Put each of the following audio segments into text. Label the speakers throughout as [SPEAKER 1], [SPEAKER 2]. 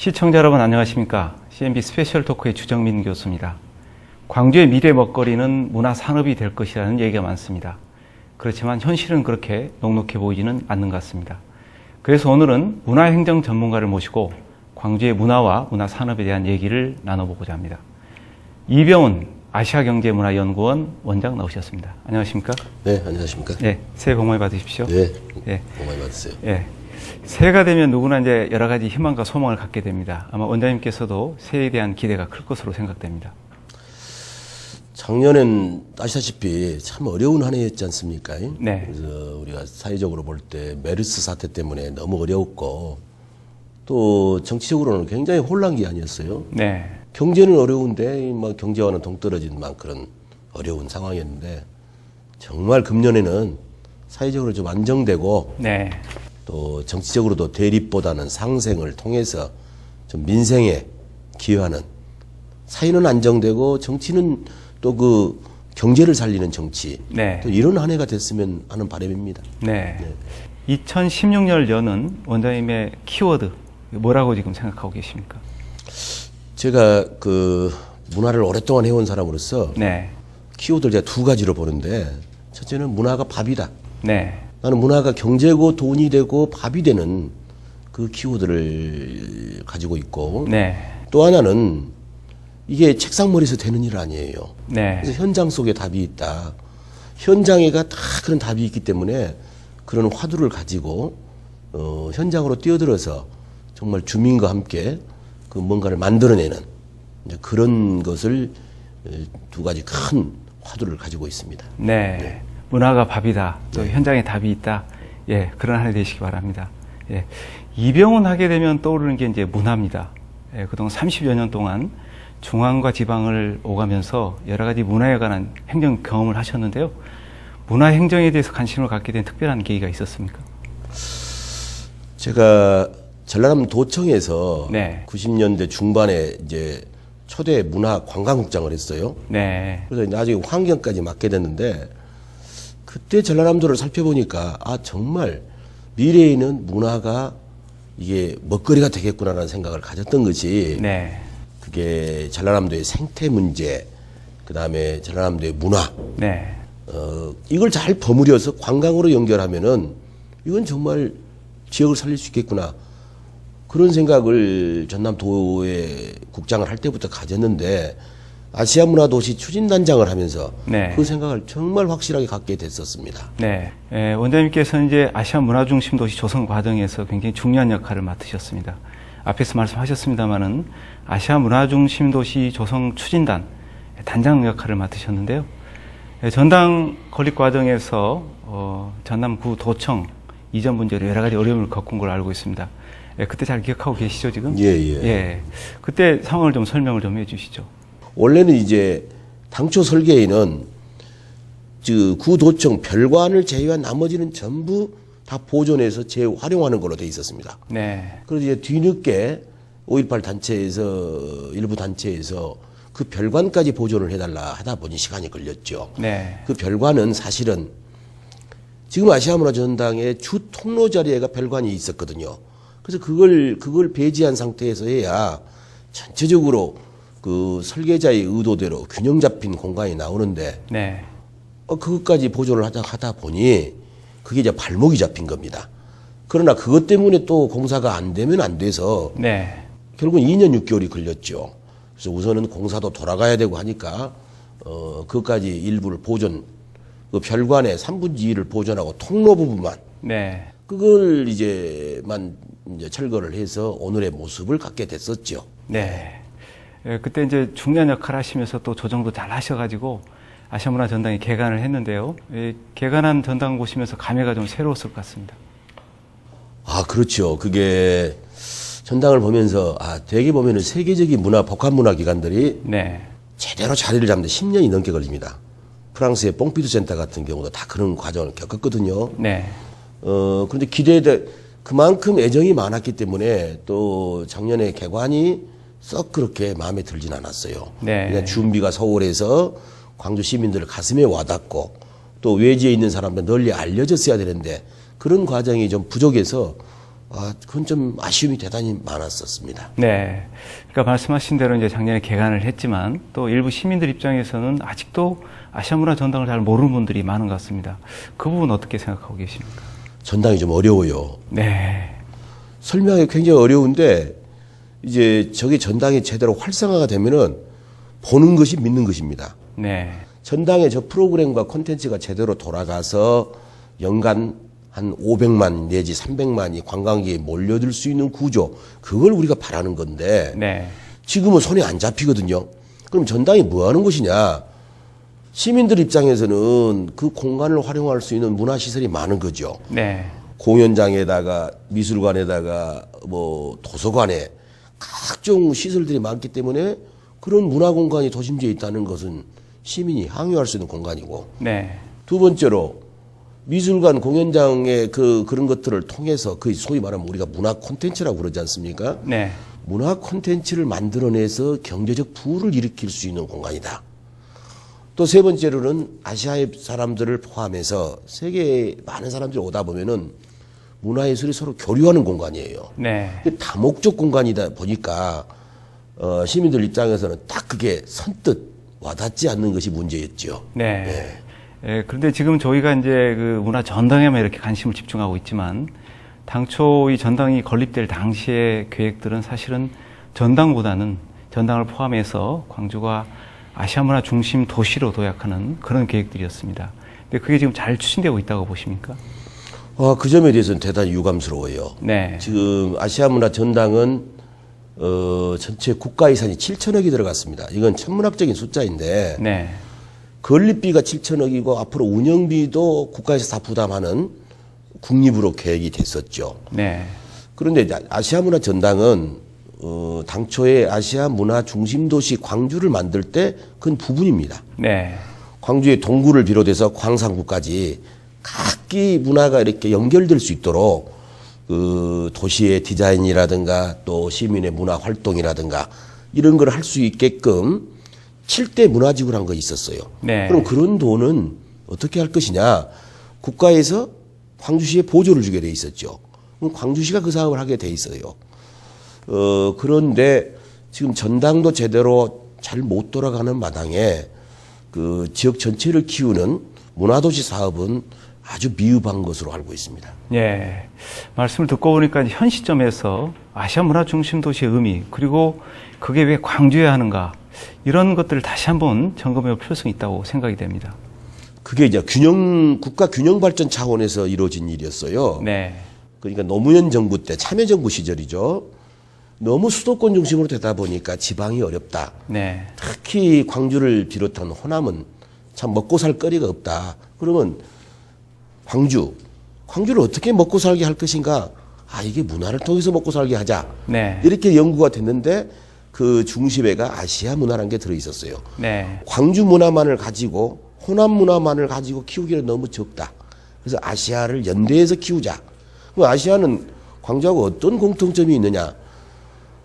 [SPEAKER 1] 시청자 여러분 안녕하십니까? CNB 스페셜 토크의 주정민 교수입니다. 광주의 미래 먹거리는 문화산업이 될 것이라는 얘기가 많습니다. 그렇지만 현실은 그렇게 녹록해 보이지는 않는 것 같습니다. 그래서 오늘은 문화행정 전문가를 모시고 광주의 문화와 문화산업에 대한 얘기를 나눠보고자 합니다. 이병훈 아시아경제문화연구원 원장 나오셨습니다. 안녕하십니까?
[SPEAKER 2] 네, 안녕하십니까?
[SPEAKER 1] 네, 새해 복 많이 받으십시오.
[SPEAKER 2] 네, 복 많이 받으세요.
[SPEAKER 1] 네. 새해가 되면 누구나 이제 여러 가지 희망과 소망을 갖게 됩니다. 아마 원장님께서도 새해에 대한 기대가 클 것으로 생각됩니다.
[SPEAKER 2] 작년엔 아시다시피 참 어려운 한 해였지 않습니까?
[SPEAKER 1] 네.
[SPEAKER 2] 그래서 우리가 사회적으로 볼 때 메르스 사태 때문에 너무 어려웠고 또 정치적으로는 굉장히 혼란기 아니었어요.
[SPEAKER 1] 네.
[SPEAKER 2] 경제는 어려운데 막 경제와는 동떨어진 막 그런 어려운 상황이었는데 정말 금년에는 사회적으로 좀 안정되고
[SPEAKER 1] 네.
[SPEAKER 2] 또 정치적으로도 대립보다는 상생을 통해서 좀 민생에 기여하는, 사회는 안정되고 정치는 또 그 경제를 살리는 정치,
[SPEAKER 1] 네.
[SPEAKER 2] 또 이런 한 해가 됐으면 하는 바람입니다.
[SPEAKER 1] 네. 2016년 여는 원장님의 키워드 뭐라고 지금 생각하고 계십니까?
[SPEAKER 2] 제가 그 문화를 오랫동안 해온 사람으로서
[SPEAKER 1] 네.
[SPEAKER 2] 키워드를 제가 두 가지로 보는데, 첫째는 문화가 밥이다.
[SPEAKER 1] 네.
[SPEAKER 2] 나는 문화가 경제고 돈이 되고 밥이 되는 그 키워드를 가지고 있고,
[SPEAKER 1] 네.
[SPEAKER 2] 또 하나는 이게 책상머리에서 되는 일 아니에요.
[SPEAKER 1] 네.
[SPEAKER 2] 그래서 현장 속에 답이 있다. 현장에가 다 그런 답이 있기 때문에 그런 화두를 가지고 현장으로 뛰어들어서 정말 주민과 함께 그 뭔가를 만들어내는 이제 그런 것을 두 가지 큰 화두를 가지고 있습니다.
[SPEAKER 1] 네.
[SPEAKER 2] 네.
[SPEAKER 1] 문화가 밥이다. 또 현장에 답이 있다. 예, 그런 한 해 되시기 바랍니다. 예. 이병훈 하게 되면 떠오르는 게 이제 문화입니다. 예, 그동안 30여 년 동안 중앙과 지방을 오가면서 여러 가지 문화에 관한 행정 경험을 하셨는데요. 문화 행정에 대해서 관심을 갖게 된 특별한 계기가 있었습니까?
[SPEAKER 2] 제가 전라남 도청에서
[SPEAKER 1] 네.
[SPEAKER 2] 90년대 중반에 이제 초대 문화 관광국장을 했어요.
[SPEAKER 1] 네.
[SPEAKER 2] 그래서 나중에 환경까지 맡게 됐는데, 그때 전라남도를 살펴보니까 아 정말 미래에는 문화가 이게 먹거리가 되겠구나라는 생각을 가졌던 것이,
[SPEAKER 1] 네.
[SPEAKER 2] 그게 전라남도의 생태 문제, 그다음에 전라남도의 문화,
[SPEAKER 1] 네.
[SPEAKER 2] 이걸 잘 버무려서 관광으로 연결하면은 이건 정말 지역을 살릴 수 있겠구나, 그런 생각을 전남도의 국장을 할 때부터 가졌는데, 아시아 문화도시 추진단장을 하면서
[SPEAKER 1] 네.
[SPEAKER 2] 그 생각을 정말 확실하게 갖게 됐었습니다.
[SPEAKER 1] 네. 원장님께서는 이제 아시아 문화중심 도시 조성 과정에서 굉장히 중요한 역할을 맡으셨습니다. 앞에서 말씀하셨습니다마는 아시아 문화중심 도시 조성 추진단 단장 역할을 맡으셨는데요. 전당 건립 과정에서 전남구 도청 이전 문제로 여러 가지 어려움을 겪은 걸로 알고 있습니다. 그때 잘 기억하고 계시죠, 지금?
[SPEAKER 2] 예.
[SPEAKER 1] 그때 상황을 좀 설명을 좀 해주시죠.
[SPEAKER 2] 원래는 이제 당초 설계에는 구도청 별관을 제외한 나머지는 전부 다 보존해서 재활용하는 걸로 돼 있었습니다.
[SPEAKER 1] 네.
[SPEAKER 2] 그래서 이제 뒤늦게 5.18 단체에서, 일부 단체에서 그 별관까지 보존을 해달라 하다 보니 시간이 걸렸죠.
[SPEAKER 1] 네.
[SPEAKER 2] 그 별관은 사실은 지금 아시아문화전당의 주 통로 자리에가 별관이 있었거든요. 그래서 그걸 배제한 상태에서 해야 전체적으로 그 설계자의 의도대로 균형 잡힌 공간이 나오는데,
[SPEAKER 1] 네.
[SPEAKER 2] 그것까지 보존을 하다 보니 그게 이제 발목이 잡힌 겁니다. 그러나 그것 때문에 또 공사가 안 되면 안 돼서
[SPEAKER 1] 네.
[SPEAKER 2] 결국은 2년 6개월이 걸렸죠. 그래서 우선은 공사도 돌아가야 되고 하니까 그것까지 일부를 보존, 그 별관의 3분의 2를 보존하고 통로 부분만,
[SPEAKER 1] 네.
[SPEAKER 2] 그걸 이제 철거를 해서 오늘의 모습을 갖게 됐었죠.
[SPEAKER 1] 네. 그때 이제 중요한 역할을 하시면서 또 조정도 잘 하셔가지고 아시아문화 전당이 개관을 했는데요. 개관한 전당 보시면서 감회가 좀 새로웠을 것 같습니다.
[SPEAKER 2] 아, 그렇죠. 그게 전당을 보면서 되게 보면은 세계적인 복합문화 기관들이
[SPEAKER 1] 네.
[SPEAKER 2] 제대로 자리를 잡는데 10년이 넘게 걸립니다. 프랑스의 뽕피두 센터 같은 경우도 다 그런 과정을 겪었거든요.
[SPEAKER 1] 네.
[SPEAKER 2] 그런데 그만큼 애정이 많았기 때문에 또 작년에 개관이 썩 그렇게 마음에 들진 않았어요.
[SPEAKER 1] 네.
[SPEAKER 2] 그러니까 준비가 소홀해서 광주 시민들 가슴에 와닿고 또 외지에 있는 사람들 널리 알려졌어야 되는데 그런 과정이 좀 부족해서 그건 좀 아쉬움이 대단히 많았었습니다.
[SPEAKER 1] 네. 그러니까 말씀하신 대로 이제 작년에 개관을 했지만 또 일부 시민들 입장에서는 아직도 아시아 문화 전당을 잘 모르는 분들이 많은 것 같습니다. 그 부분 어떻게 생각하고 계십니까?
[SPEAKER 2] 전당이 좀 어려워요.
[SPEAKER 1] 네.
[SPEAKER 2] 설명하기 굉장히 어려운데 이제 저게 전당이 제대로 활성화가 되면은 보는 것이 믿는 것입니다.
[SPEAKER 1] 네.
[SPEAKER 2] 전당의 저 프로그램과 콘텐츠가 제대로 돌아가서 연간 한 500만 내지 300만이 관광객이 몰려들 수 있는 구조, 그걸 우리가 바라는 건데
[SPEAKER 1] 네.
[SPEAKER 2] 지금은 손에 안 잡히거든요. 그럼 전당이 뭐 하는 것이냐? 시민들 입장에서는 그 공간을 활용할 수 있는 문화시설이 많은 거죠.
[SPEAKER 1] 네.
[SPEAKER 2] 공연장에다가 미술관에다가 뭐 도서관에 각종 시설들이 많기 때문에 그런 문화공간이 도심지에 있다는 것은 시민이 항유할 수 있는 공간이고,
[SPEAKER 1] 네.
[SPEAKER 2] 두 번째로 미술관 공연장의 그런 것들을 통해서 그 소위 말하면 우리가 문화 콘텐츠라고 그러지 않습니까?
[SPEAKER 1] 네.
[SPEAKER 2] 문화 콘텐츠를 만들어내서 경제적 부를 일으킬 수 있는 공간이다. 또 세 번째로는 아시아의 사람들을 포함해서 세계에 많은 사람들이 오다 보면은 문화예술이 서로 교류하는 공간이에요.
[SPEAKER 1] 네.
[SPEAKER 2] 다목적 공간이다 보니까 시민들 입장에서는 딱 그게 선뜻 와닿지 않는 것이 문제였죠.
[SPEAKER 1] 네. 예, 그런데 지금 저희가 이제 그 문화 전당에만 이렇게 관심을 집중하고 있지만 당초 이 전당이 건립될 당시의 계획들은 사실은 전당보다는 전당을 포함해서 광주가 아시아 문화 중심 도시로 도약하는 그런 계획들이었습니다. 근데 그게 지금 잘 추진되고 있다고 보십니까?
[SPEAKER 2] 그 점에 대해서는 대단히 유감스러워요.
[SPEAKER 1] 네.
[SPEAKER 2] 지금 아시아 문화 전당은 전체 국가유산이 7천억이 들어갔습니다. 이건 천문학적인 숫자인데
[SPEAKER 1] 네.
[SPEAKER 2] 건립비가 7천억이고 앞으로 운영비도 국가에서 다 부담하는 국립으로 계획이 됐었죠.
[SPEAKER 1] 네.
[SPEAKER 2] 그런데 아시아 문화 전당은 당초에 아시아 문화 중심 도시 광주를 만들 때 그건 부분입니다.
[SPEAKER 1] 네.
[SPEAKER 2] 광주의 동구를 비롯해서 광산구까지 각기 문화가 이렇게 연결될 수 있도록 그 도시의 디자인이라든가 또 시민의 문화 활동이라든가 이런 걸 할 수 있게끔 7대 문화지구를 한 거 있었어요.
[SPEAKER 1] 네.
[SPEAKER 2] 그럼 그런 돈은 어떻게 할 것이냐? 국가에서 광주시에 보조를 주게 돼 있었죠. 그럼 광주시가 그 사업을 하게 돼 있어요. 그런데 지금 전당도 제대로 잘 못 돌아가는 마당에 그 지역 전체를 키우는 문화도시 사업은 아주 미흡한 것으로 알고 있습니다.
[SPEAKER 1] 예. 말씀을 듣고 보니까 현 시점에서 아시아 문화 중심 도시의 의미, 그리고 그게 왜 광주여야 하는가, 이런 것들을 다시 한번 점검해 볼 필요성이 있다고 생각이 됩니다.
[SPEAKER 2] 그게 이제 국가 균형 발전 차원에서 이루어진 일이었어요.
[SPEAKER 1] 네.
[SPEAKER 2] 그러니까 노무현 정부 때 참여정부 시절이죠. 너무 수도권 중심으로 되다 보니까 지방이 어렵다.
[SPEAKER 1] 네.
[SPEAKER 2] 특히 광주를 비롯한 호남은 참 먹고 살 거리가 없다. 그러면 광주를 어떻게 먹고 살게 할 것인가? 이게 문화를 통해서 먹고 살게 하자.
[SPEAKER 1] 네.
[SPEAKER 2] 이렇게 연구가 됐는데 그 중심에가 아시아 문화라는 게 들어 있었어요.
[SPEAKER 1] 네.
[SPEAKER 2] 광주 문화만을 가지고 호남 문화만을 가지고 키우기는 너무 적다. 그래서 아시아를 연대해서 키우자. 그럼 아시아는 광주하고 어떤 공통점이 있느냐?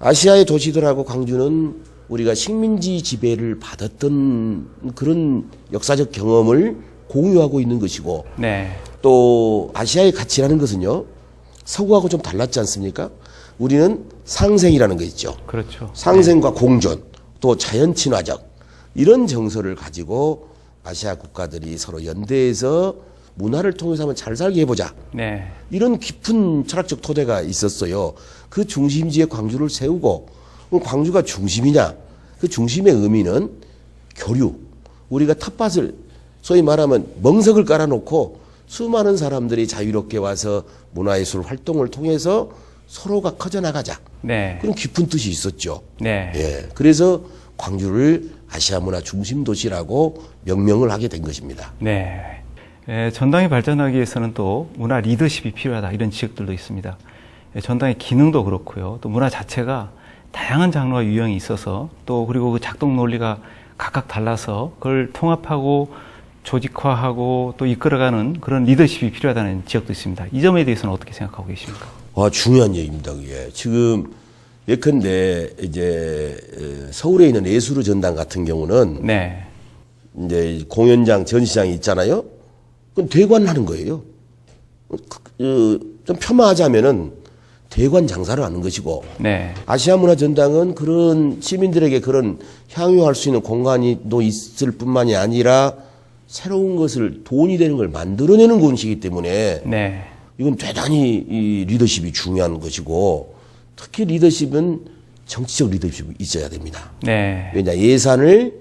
[SPEAKER 2] 아시아의 도시들하고 광주는 우리가 식민지 지배를 받았던 그런 역사적 경험을 공유하고 있는 것이고,
[SPEAKER 1] 네.
[SPEAKER 2] 또 아시아의 가치라는 것은요, 서구하고 좀 달랐지 않습니까? 우리는 상생이라는 거 있죠.
[SPEAKER 1] 그렇죠.
[SPEAKER 2] 상생과 공존, 또 자연 친화적, 이런 정서를 가지고 아시아 국가들이 서로 연대해서 문화를 통해서 한번 잘 살게 해보자.
[SPEAKER 1] 네.
[SPEAKER 2] 이런 깊은 철학적 토대가 있었어요. 그 중심지에 광주를 세우고, 그럼 광주가 중심이냐? 그 중심의 의미는 교류. 우리가 텃밭을, 소위 말하면 멍석을 깔아놓고 수많은 사람들이 자유롭게 와서 문화예술 활동을 통해서 서로가 커져나가자.
[SPEAKER 1] 네.
[SPEAKER 2] 그런 깊은 뜻이 있었죠.
[SPEAKER 1] 네.
[SPEAKER 2] 예. 그래서 광주를 아시아 문화 중심 도시라고 명명을 하게 된 것입니다.
[SPEAKER 1] 네. 전당이 발전하기 위해서는 또 문화 리더십이 필요하다, 이런 지적들도 있습니다. 전당의 기능도 그렇고요. 또 문화 자체가 다양한 장르와 유형이 있어서 또 그리고 그 작동 논리가 각각 달라서 그걸 통합하고 조직화하고 또 이끌어가는 그런 리더십이 필요하다는 지적도 있습니다. 이 점에 대해서는 어떻게 생각하고 계십니까?
[SPEAKER 2] 중요한 얘기입니다. 그게 지금 예컨대 이제 서울에 있는 예술의 전당 같은 경우는
[SPEAKER 1] 네.
[SPEAKER 2] 이제 공연장, 전시장이 있잖아요. 그건 대관하는 거예요. 좀 폄하하자면은 대관 장사를 하는 것이고
[SPEAKER 1] 네.
[SPEAKER 2] 아시아 문화 전당은 그런 시민들에게 그런 향유할 수 있는 공간이 또 있을 뿐만이 아니라 새로운 것을 돈이 되는 걸 만들어내는 곳이기 때문에
[SPEAKER 1] 네.
[SPEAKER 2] 이건 대단히 이 리더십이 중요한 것이고 특히 리더십은 정치적 리더십이 있어야 됩니다.
[SPEAKER 1] 네.
[SPEAKER 2] 왜냐 예산을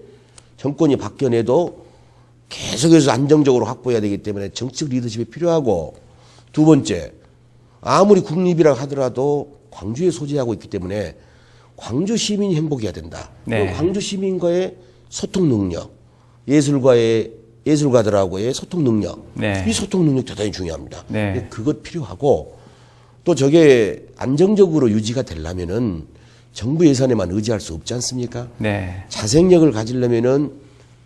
[SPEAKER 2] 정권이 바뀌어내도 계속해서 안정적으로 확보해야 되기 때문에 정치적 리더십이 필요하고 두 번째 아무리 국립이라 하더라도 광주에 소재하고 있기 때문에 광주 시민이 행복해야 된다.
[SPEAKER 1] 네.
[SPEAKER 2] 광주 시민과의 소통 능력, 예술가들하고의 소통 능력,
[SPEAKER 1] 네.
[SPEAKER 2] 이 소통 능력 대단히 중요합니다.
[SPEAKER 1] 네.
[SPEAKER 2] 그것 필요하고 또 저게 안정적으로 유지가 되려면은 정부 예산에만 의지할 수 없지 않습니까?
[SPEAKER 1] 네.
[SPEAKER 2] 자생력을 가지려면은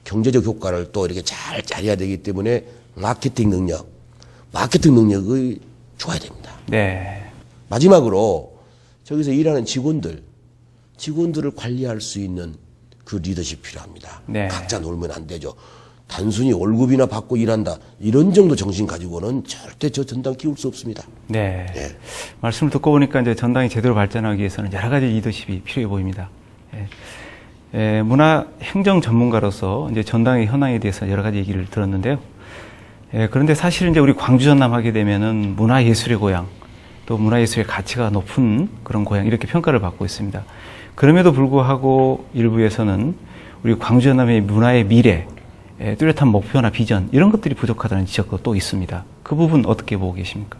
[SPEAKER 2] 경제적 효과를 또 이렇게 잘 짜야 되기 때문에 마케팅 능력이 좋아야 됩니다.
[SPEAKER 1] 네.
[SPEAKER 2] 마지막으로 저기서 일하는 직원들을 관리할 수 있는 그 리더십 필요합니다.
[SPEAKER 1] 네.
[SPEAKER 2] 각자 놀면 안 되죠. 단순히 월급이나 받고 일한다 이런 정도 정신 가지고는 절대 저 전당 키울 수 없습니다.
[SPEAKER 1] 네.
[SPEAKER 2] 예.
[SPEAKER 1] 말씀을 듣고 보니까 이제 전당이 제대로 발전하기 위해서는 여러 가지 리더십이 필요해 보입니다. 문화 행정 전문가로서 이제 전당의 현황에 대해서 여러 가지 얘기를 들었는데요. 그런데 사실 이제 우리 광주 전남 하게 되면은 문화예술의 고향, 또 문화예술의 가치가 높은 그런 고향 이렇게 평가를 받고 있습니다. 그럼에도 불구하고 일부에서는 우리 광주 전남의 문화의 미래, 뚜렷한 목표나 비전 이런 것들이 부족하다는 지적도 또 있습니다. 그 부분 어떻게 보고 계십니까?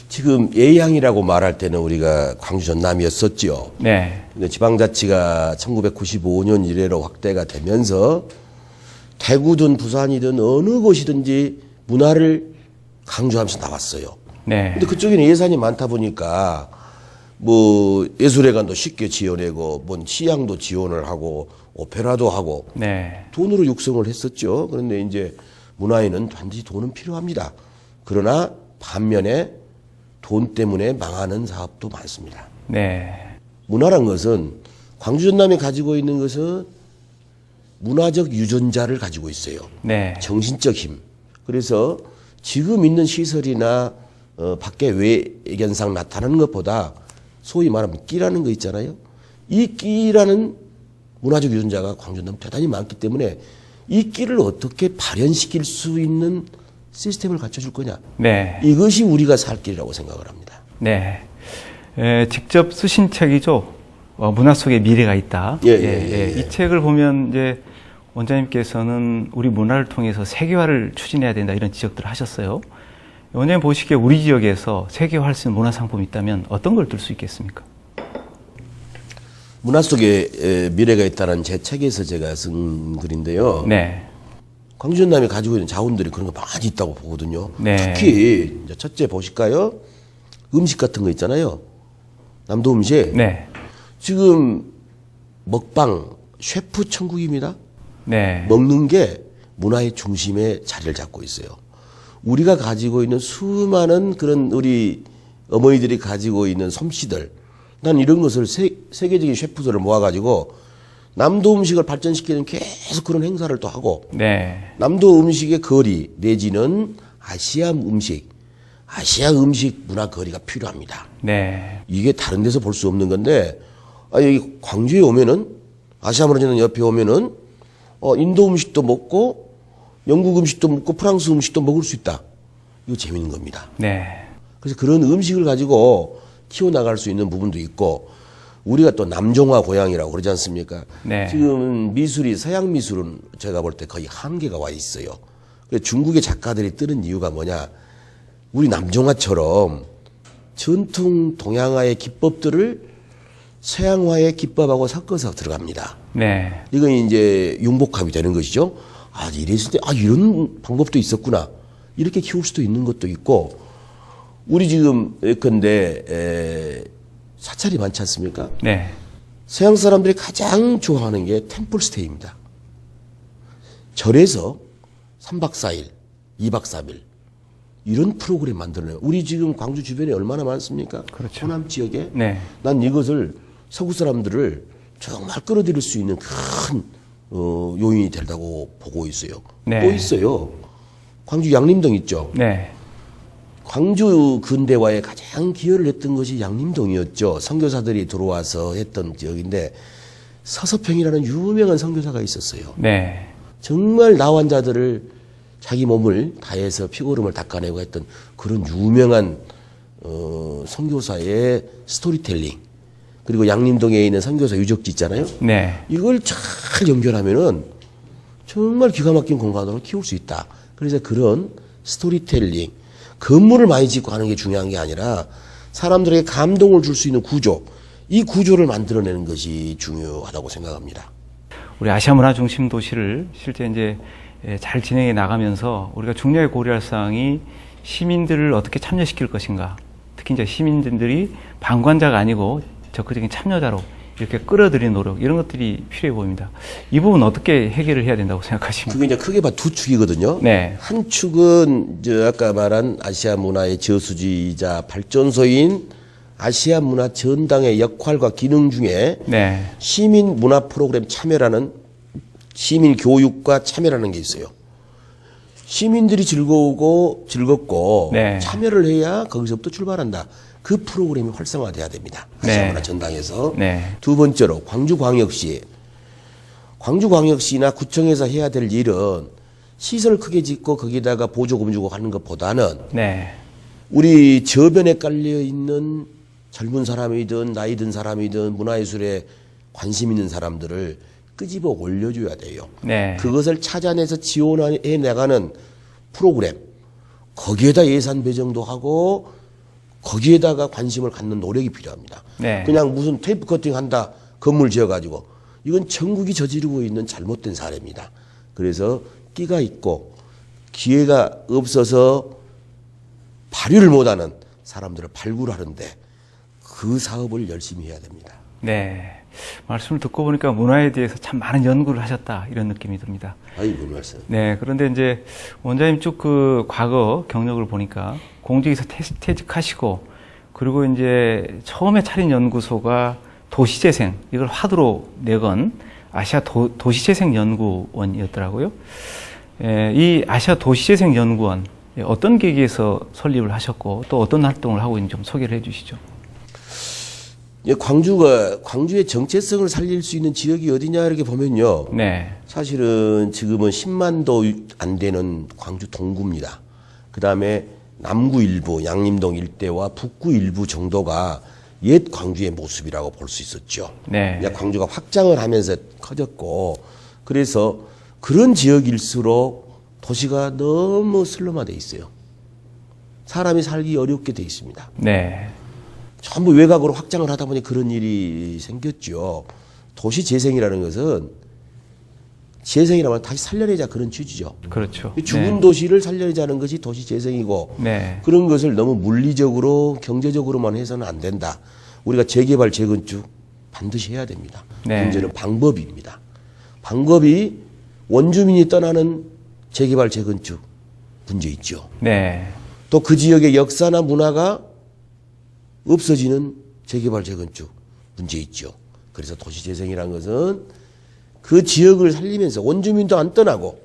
[SPEAKER 2] 지금 예양이라고 말할 때는 우리가 광주 전남이었었지요.
[SPEAKER 1] 네.
[SPEAKER 2] 근데 지방자치가 1995년 이래로 확대가 되면서 대구든 부산이든 어느 곳이든지 문화를 강조하면서 나왔어요.
[SPEAKER 1] 네.
[SPEAKER 2] 근데 그쪽에는 예산이 많다 보니까 뭐 예술회관도 쉽게 지어내고 뭔 시향도 지원을 하고 오페라도 하고
[SPEAKER 1] 네.
[SPEAKER 2] 돈으로 육성을 했었죠. 그런데 이제 문화에는 반드시 돈은 필요합니다. 그러나 반면에 돈 때문에 망하는 사업도 많습니다.
[SPEAKER 1] 네.
[SPEAKER 2] 문화란 것은 광주 전남이 가지고 있는 것은 문화적 유전자를 가지고 있어요.
[SPEAKER 1] 네.
[SPEAKER 2] 정신적 힘. 그래서 지금 있는 시설이나 밖에 외견상 나타나는 것보다 소위 말하면 끼라는 거 있잖아요. 이 끼라는 문화적 유전자가 광주 전남 대단히 많기 때문에 이 끼를 어떻게 발현시킬 수 있는 시스템을 갖춰줄 거냐.
[SPEAKER 1] 네.
[SPEAKER 2] 이것이 우리가 살 길이라고 생각을 합니다.
[SPEAKER 1] 네. 직접 쓰신 책이죠. 문화 속에 미래가 있다.
[SPEAKER 2] 예.
[SPEAKER 1] 이 책을 보면 이제 원장님께서는 우리 문화를 통해서 세계화를 추진해야 된다 이런 지적들을 하셨어요. 원장님 보시기에 우리 지역에서 세계화할 수 있는 문화 상품이 있다면 어떤 걸 들 수 있겠습니까?
[SPEAKER 2] 문화 속에 미래가 있다는 제 책에서 제가 쓴 글인데요.
[SPEAKER 1] 네.
[SPEAKER 2] 광주 전남이 가지고 있는 자원들이 그런 거 많이 있다고 보거든요.
[SPEAKER 1] 네.
[SPEAKER 2] 특히 이제 첫째 보실까요? 음식 같은 거 있잖아요. 남도 음식.
[SPEAKER 1] 네.
[SPEAKER 2] 지금 먹방 셰프 천국입니다.
[SPEAKER 1] 네.
[SPEAKER 2] 먹는 게 문화의 중심에 자리를 잡고 있어요. 우리가 가지고 있는 수많은 그런 우리 어머니들이 가지고 있는 솜씨들, 난 이런 것을 세계적인 셰프들을 모아가지고 남도 음식을 발전시키는 계속 그런 행사를 또 하고,
[SPEAKER 1] 네.
[SPEAKER 2] 남도 음식의 거리 내지는 아시아 음식 문화 거리가 필요합니다.
[SPEAKER 1] 네.
[SPEAKER 2] 이게 다른 데서 볼 수 없는 건데, 여기 광주에 오면은 아시아 문화전당 옆에 오면은 인도 음식도 먹고 영국 음식도 먹고 프랑스 음식도 먹을 수 있다. 이거 재밌는 겁니다.
[SPEAKER 1] 네.
[SPEAKER 2] 그래서 그런 음식을 가지고 키워나갈 수 있는 부분도 있고, 우리가 또 남종화 고향이라고 그러지 않습니까?
[SPEAKER 1] 네.
[SPEAKER 2] 지금 미술이 서양 미술은 제가 볼 때 거의 한계가 와 있어요. 그래서 중국의 작가들이 뜨는 이유가 뭐냐? 우리 남종화처럼 전통 동양화의 기법들을 서양화의 기법하고 섞어서 들어갑니다.
[SPEAKER 1] 네.
[SPEAKER 2] 이건 이제 융복합이 되는 것이죠. 이랬을 때, 이런 방법도 있었구나. 이렇게 키울 수도 있는 것도 있고, 우리 지금 예컨대 사찰이 많지 않습니까?
[SPEAKER 1] 네.
[SPEAKER 2] 서양 사람들이 가장 좋아하는 게 템플 스테이입니다. 절에서 3박 4일, 2박 3일 이런 프로그램 만들어내요. 우리 지금 광주 주변에 얼마나 많습니까?
[SPEAKER 1] 그렇죠.
[SPEAKER 2] 호남 지역에.
[SPEAKER 1] 네.
[SPEAKER 2] 난 이것을 서구 사람들을 정말 끌어들일 수 있는 큰 요인이 된다고 보고 있어요.
[SPEAKER 1] 네.
[SPEAKER 2] 또 있어요. 광주 양림동 있죠.
[SPEAKER 1] 네.
[SPEAKER 2] 광주 근대화에 가장 기여를 했던 것이 양림동이었죠. 선교사들이 들어와서 했던 지역인데 서서평이라는 유명한 선교사가 있었어요.
[SPEAKER 1] 네.
[SPEAKER 2] 정말 나환자들을 자기 몸을 다해서 피고름을 닦아내고 했던 그런 유명한 선교사의 스토리텔링, 그리고 양림동에 있는 선교사 유적지 있잖아요.
[SPEAKER 1] 네.
[SPEAKER 2] 이걸 잘 연결하면은 정말 기가 막힌 공간으로 키울 수 있다. 그래서 그런 스토리텔링, 건물을 많이 짓고 하는 게 중요한 게 아니라 사람들에게 감동을 줄 수 있는 구조, 이 구조를 만들어내는 것이 중요하다고 생각합니다.
[SPEAKER 1] 우리 아시아 문화 중심 도시를 실제 이제 잘 진행해 나가면서 우리가 중요하게 고려할 사항이 시민들을 어떻게 참여시킬 것인가. 특히 이제 시민들이 방관자가 아니고 적극적인 참여자로 이렇게 끌어들이는 노력, 이런 것들이 필요해 보입니다. 이 부분 어떻게 해결을 해야 된다고 생각하십니까?
[SPEAKER 2] 그게 이제 크게 봐 두 축이거든요.
[SPEAKER 1] 네.
[SPEAKER 2] 한 축은 아까 말한 아시아 문화의 저수지이자 발전소인 아시아 문화 전당의 역할과 기능 중에
[SPEAKER 1] 네.
[SPEAKER 2] 시민 문화 프로그램 참여라는, 시민 교육과 참여라는 게 있어요. 시민들이 즐겁고
[SPEAKER 1] 네.
[SPEAKER 2] 참여를 해야 거기서부터 출발한다. 그 프로그램이 활성화돼야 됩니다. 아시아
[SPEAKER 1] 네.
[SPEAKER 2] 문화 전당에서.
[SPEAKER 1] 네.
[SPEAKER 2] 두 번째로 광주광역시나 구청에서 해야 될 일은 시설 크게 짓고 거기다가 보조금 주고 하는 것보다는
[SPEAKER 1] 네.
[SPEAKER 2] 우리 저변에 깔려 있는 젊은 사람이든 나이 든 사람이든 문화예술에 관심 있는 사람들을 끄집어 올려줘야 돼요.
[SPEAKER 1] 네.
[SPEAKER 2] 그것을 찾아내서 지원해 나가는 프로그램, 거기에다 예산 배정도 하고 거기에다가 관심을 갖는 노력이 필요합니다.
[SPEAKER 1] 네.
[SPEAKER 2] 그냥 무슨 테이프 커팅 한다, 건물 지어가지고, 이건 전국이 저지르고 있는 잘못된 사례입니다. 그래서 끼가 있고 기회가 없어서 발휘를 못하는 사람들을 발굴하는데 그 사업을 열심히 해야 됩니다.
[SPEAKER 1] 네. 말씀을 듣고 보니까 문화에 대해서 참 많은 연구를 하셨다, 이런 느낌이 듭니다.
[SPEAKER 2] 아이고, 말씀.
[SPEAKER 1] 네. 그런데 이제 원장님 쭉 그 과거 경력을 보니까 공직에서 퇴직하시고, 그리고 이제 처음에 차린 연구소가 도시재생, 이걸 화두로 내건 아시아 도시재생연구원이었더라고요. 이 아시아 도시재생연구원, 어떤 계기에서 설립을 하셨고 또 어떤 활동을 하고 있는지 좀 소개를 해 주시죠.
[SPEAKER 2] 광주의 정체성을 살릴 수 있는 지역이 어디냐 이렇게 보면요.
[SPEAKER 1] 네.
[SPEAKER 2] 사실은 지금은 10만도 안 되는 광주 동구입니다. 그 다음에 남구 일부, 양림동 일대와 북구 일부 정도가 옛 광주의 모습이라고 볼 수 있었죠.
[SPEAKER 1] 네.
[SPEAKER 2] 광주가 확장을 하면서 커졌고, 그래서 그런 지역일수록 도시가 너무 슬럼화돼 있어요. 사람이 살기 어렵게 돼 있습니다.
[SPEAKER 1] 네.
[SPEAKER 2] 전부 외곽으로 확장을 하다 보니 그런 일이 생겼죠. 도시 재생이라는 것은 재생이라면 다시 살려내자, 그런 취지죠.
[SPEAKER 1] 그렇죠.
[SPEAKER 2] 죽은 도시를 살려내자는 것이 도시 재생이고,
[SPEAKER 1] 네.
[SPEAKER 2] 그런 것을 너무 물리적으로 경제적으로만 해서는 안 된다. 우리가 재개발 재건축 반드시 해야 됩니다.
[SPEAKER 1] 네.
[SPEAKER 2] 문제는 방법입니다. 방법이 원주민이 떠나는 재개발 재건축 문제 있죠.
[SPEAKER 1] 네.
[SPEAKER 2] 또 그 지역의 역사나 문화가 없어지는 재개발 재건축 문제 있죠. 그래서 도시재생이라는 것은 그 지역을 살리면서 원주민도 안 떠나고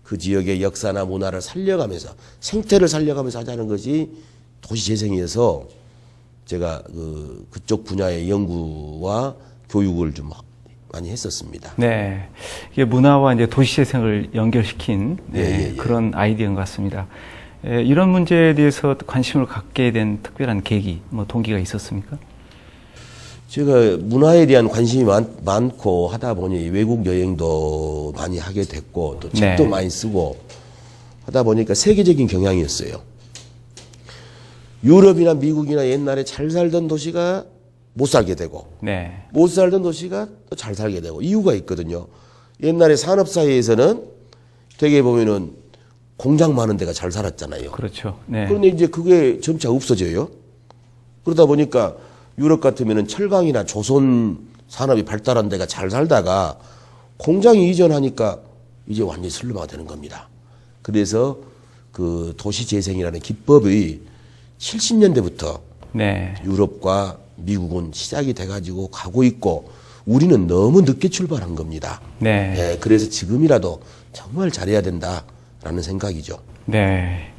[SPEAKER 2] 그 지역의 역사나 문화를 살려가면서 생태를 살려가면서 하자는 것이 도시재생이어서 제가 그쪽 분야의 연구와 교육을 좀 많이 했었습니다.
[SPEAKER 1] 네. 이게 문화와 이제 도시재생을 연결시킨
[SPEAKER 2] 예.
[SPEAKER 1] 그런 아이디어인 것 같습니다. 이런 문제에 대해서 관심을 갖게 된 특별한 계기, 동기가 있었습니까?
[SPEAKER 2] 제가 문화에 대한 관심이 많고 하다 보니 외국 여행도 많이 하게 됐고 또 책도
[SPEAKER 1] 네.
[SPEAKER 2] 많이 쓰고 하다 보니까 세계적인 경향이었어요. 유럽이나 미국이나 옛날에 잘 살던 도시가 못 살게 되고,
[SPEAKER 1] 네.
[SPEAKER 2] 못 살던 도시가 또 잘 살게 되고, 이유가 있거든요. 옛날에 산업사회에서는 되게 보면은 공장 많은 데가 잘 살았잖아요.
[SPEAKER 1] 그렇죠. 네.
[SPEAKER 2] 그런데 이제 그게 점차 없어져요. 그러다 보니까 유럽 같으면은 철강이나 조선 산업이 발달한 데가 잘 살다가 공장이 이전하니까 이제 완전히 슬럼화가 되는 겁니다. 그래서 그 도시재생이라는 기법이 70년대부터
[SPEAKER 1] 네.
[SPEAKER 2] 유럽과 미국은 시작이 돼가지고 가고 있고 우리는 너무 늦게 출발한 겁니다.
[SPEAKER 1] 네.
[SPEAKER 2] 예, 그래서 지금이라도 정말 잘해야 된다라는 생각이죠.
[SPEAKER 1] 네.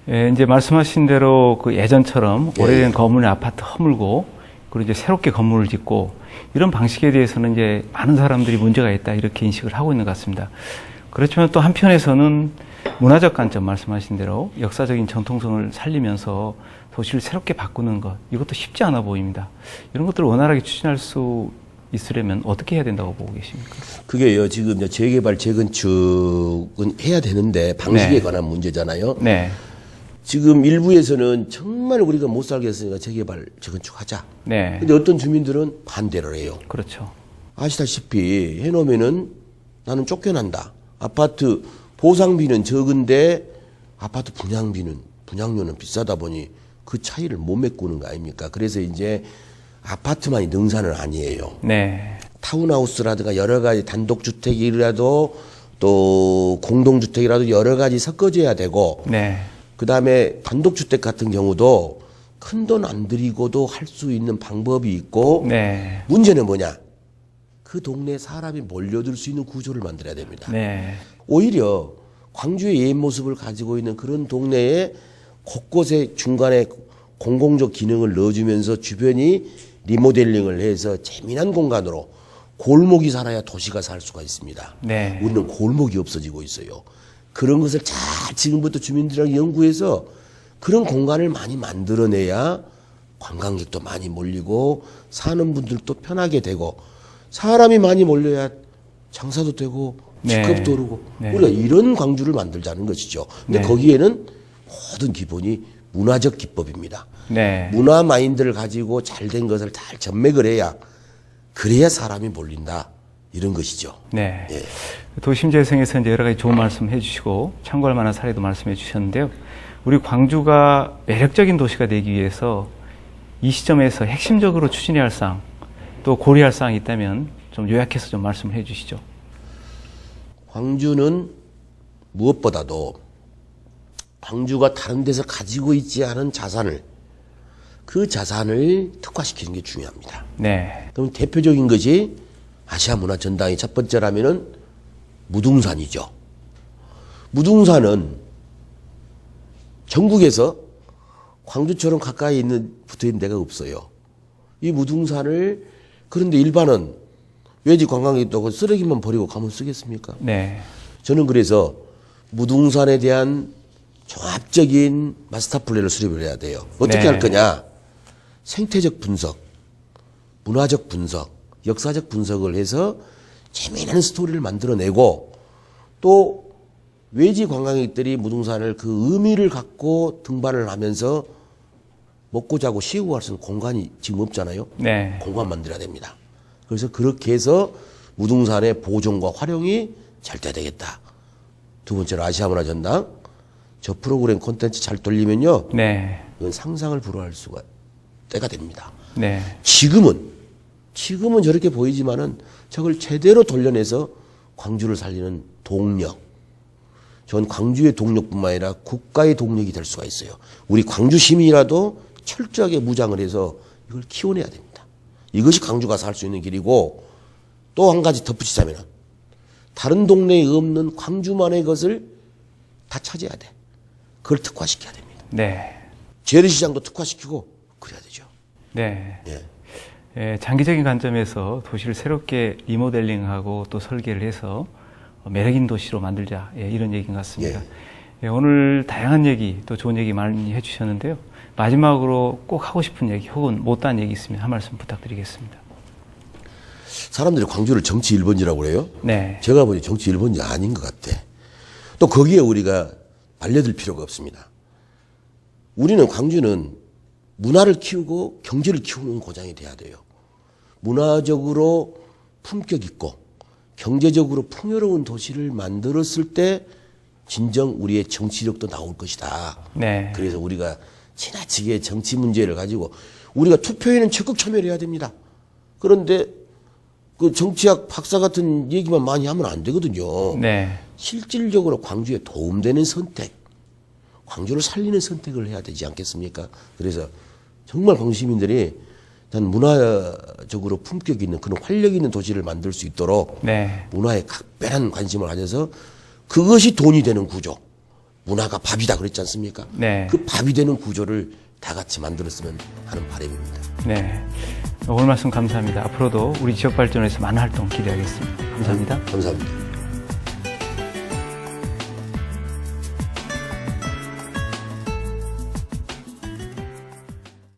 [SPEAKER 1] 예, 이제 말씀하신 대로 그 예전처럼
[SPEAKER 2] 예.
[SPEAKER 1] 오래된 건물의 아파트 허물고 그리고 이제 새롭게 건물을 짓고 이런 방식에 대해서는 이제 많은 사람들이 문제가 있다 이렇게 인식을 하고 있는 것 같습니다. 그렇지만 또 한편에서는 문화적 관점 말씀하신 대로 역사적인 정통성을 살리면서 도시를 새롭게 바꾸는 것 이것도 쉽지 않아 보입니다. 이런 것들을 원활하게 추진할 수 있으려면 어떻게 해야 된다고 보고 계십니까?
[SPEAKER 2] 그게요, 지금 이제 재개발, 재건축은 해야 되는데 방식에
[SPEAKER 1] 네.
[SPEAKER 2] 관한 문제잖아요.
[SPEAKER 1] 네,
[SPEAKER 2] 지금 일부에서는 정말 우리가 못 살겠으니까 재개발, 재건축하자.
[SPEAKER 1] 네,
[SPEAKER 2] 근데 어떤 주민들은 반대를 해요.
[SPEAKER 1] 그렇죠.
[SPEAKER 2] 아시다시피 해놓으면은 나는 쫓겨난다. 아파트 보상비는 적은데 아파트 분양료는 비싸다 보니 그 차이를 못 메꾸는 거 아닙니까? 그래서 이제 아파트만이 능사는 아니에요.
[SPEAKER 1] 네,
[SPEAKER 2] 타운하우스라든가 여러 가지 단독주택이라도 또 공동주택이라도 여러 가지 섞어져야 되고
[SPEAKER 1] 네,
[SPEAKER 2] 그 다음에 단독주택 같은 경우도 큰 돈 안 들이고도 할 수 있는 방법이 있고
[SPEAKER 1] 네,
[SPEAKER 2] 문제는 뭐냐? 그 동네에 사람이 몰려들 수 있는 구조를 만들어야 됩니다.
[SPEAKER 1] 네,
[SPEAKER 2] 오히려 광주의 옛 모습을 가지고 있는 그런 동네에 곳곳에 중간에 공공적 기능을 넣어주면서 주변이 리모델링을 해서 재미난 공간으로 골목이 살아야 도시가 살 수가 있습니다.
[SPEAKER 1] 네.
[SPEAKER 2] 우리는 골목이 없어지고 있어요. 그런 것을 잘 지금부터 주민들이랑 연구해서 그런 공간을 많이 만들어내야 관광객도 많이 몰리고 사는 분들도 편하게 되고 사람이 많이 몰려야 장사도 되고
[SPEAKER 1] 네.
[SPEAKER 2] 집값도 오르고
[SPEAKER 1] 네.
[SPEAKER 2] 우리가 이런 광주를 만들자는 것이죠. 근데
[SPEAKER 1] 네.
[SPEAKER 2] 거기에는 모든 기본이 문화적 기법입니다.
[SPEAKER 1] 네.
[SPEAKER 2] 문화 마인드를 가지고 잘된 것을 잘 전맥을 해야 그래야 사람이 몰린다 이런 것이죠.
[SPEAKER 1] 네.
[SPEAKER 2] 예.
[SPEAKER 1] 도심재생에서 이제 여러 가지 좋은 말씀 해주시고 참고할 만한 사례도 말씀해 주셨는데요. 우리 광주가 매력적인 도시가 되기 위해서 이 시점에서 핵심적으로 추진해야 할 사항 또 고려할 사항이 있다면 좀 요약해서 좀 말씀을 해 주시죠.
[SPEAKER 2] 광주는 무엇보다도 광주가 다른 데서 가지고 있지 않은 자산을 그 자산을 특화시키는 게 중요합니다.
[SPEAKER 1] 네.
[SPEAKER 2] 그럼 대표적인 것이 아시아 문화 전당의 첫 번째라면은 무등산이죠. 무등산은 전국에서 광주처럼 가까이 붙어 있는 데가 없어요. 이 무등산을 그런데 일반은 외지 관광객도 쓰레기만 버리고 가면 쓰겠습니까?
[SPEAKER 1] 네.
[SPEAKER 2] 저는 그래서 무등산에 대한 종합적인 마스터 플랜을 수립을 해야 돼요. 어떻게
[SPEAKER 1] 네.
[SPEAKER 2] 할 거냐? 생태적 분석, 문화적 분석, 역사적 분석을 해서 재미있는 스토리를 만들어내고 또 외지 관광객들이 무등산을 그 의미를 갖고 등반을 하면서 먹고 자고 쉬고 할 수 있는 공간이 지금 없잖아요.
[SPEAKER 1] 네.
[SPEAKER 2] 공간 만들어야 됩니다. 그래서 그렇게 해서 무등산의 보존과 활용이 잘 돼야 되겠다. 두 번째로 아시아문화 전당. 저 프로그램 콘텐츠 잘 돌리면요.
[SPEAKER 1] 네.
[SPEAKER 2] 이건 상상을 불허할 수가 때가 됩니다.
[SPEAKER 1] 네.
[SPEAKER 2] 지금은 저렇게 보이지만은 저걸 제대로 돌려내서 광주를 살리는 동력. 전 광주의 동력뿐만 아니라 국가의 동력이 될 수가 있어요. 우리 광주 시민이라도 철저하게 무장을 해서 이걸 키워내야 됩니다. 이것이 광주가 살 수 있는 길이고 또 한 가지 덧붙이자면 다른 동네에 없는 광주만의 것을 다 찾아야 돼. 그걸 특화시켜야 됩니다.
[SPEAKER 1] 네.
[SPEAKER 2] 재래시장도 특화시키고 그래야 되죠.
[SPEAKER 1] 네.
[SPEAKER 2] 예.
[SPEAKER 1] 예, 장기적인 관점에서 도시를 새롭게 리모델링하고 또 설계를 해서 매력있는 도시로 만들자. 예, 이런 얘기인 것 같습니다. 예, 오늘 다양한 얘기 또 좋은 얘기 많이 해주셨는데요. 마지막으로 꼭 하고 싶은 얘기 혹은 못다한 얘기 있으면 한 말씀 부탁드리겠습니다.
[SPEAKER 2] 사람들이 광주를 정치 1번지라고 그래요.
[SPEAKER 1] 네.
[SPEAKER 2] 제가 보니 정치 1번지 아닌 것 같아. 또 거기에 우리가 말려들 필요가 없습니다. 우리는 광주는 문화를 키우고 경제를 키우는 고장이 돼야 돼요. 문화적으로 품격 있고 경제적으로 풍요로운 도시를 만들었을 때 진정 우리의 정치력도 나올 것이다.
[SPEAKER 1] 네.
[SPEAKER 2] 그래서 우리가 지나치게 정치 문제를 가지고 우리가 투표에는 적극 참여를 해야 됩니다. 그런데 그 정치학 박사 같은 얘기만 많이 하면 안 되거든요.
[SPEAKER 1] 네.
[SPEAKER 2] 실질적으로 광주에 도움되는 선택, 광주를 살리는 선택을 해야 되지 않겠습니까? 그래서 정말 광주 시민들이 난 문화적으로 품격 있는 그런 활력 있는 도시를 만들 수 있도록
[SPEAKER 1] 네.
[SPEAKER 2] 문화에 각별한 관심을 가져서 그것이 돈이 되는 구조, 문화가 밥이다 그랬지 않습니까?
[SPEAKER 1] 네.
[SPEAKER 2] 그 밥이 되는 구조를 다 같이 만들었으면 하는 바람입니다.
[SPEAKER 1] 네. 오늘 말씀 감사합니다. 앞으로도 우리 지역 발전에서 많은 활동 기대하겠습니다. 감사합니다.
[SPEAKER 2] 감사합니다.